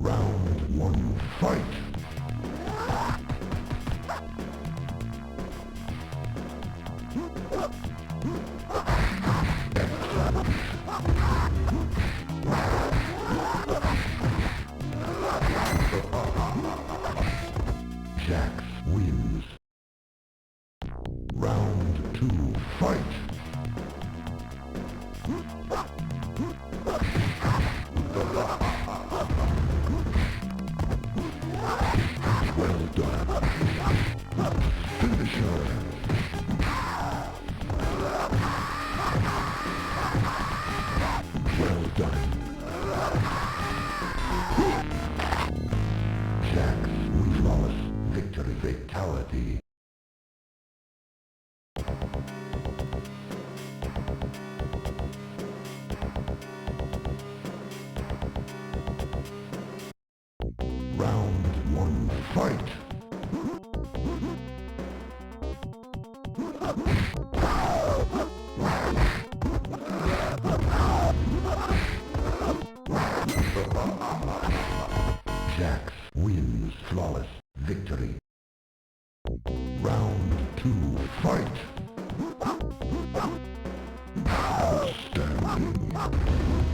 Round one, fight! Jax wins. Round two, fight! Well done. Finisher. Well done. Jax flawless victory fatality. Round one, fight! Jax wins flawless victory. Round two, fight! Outstanding.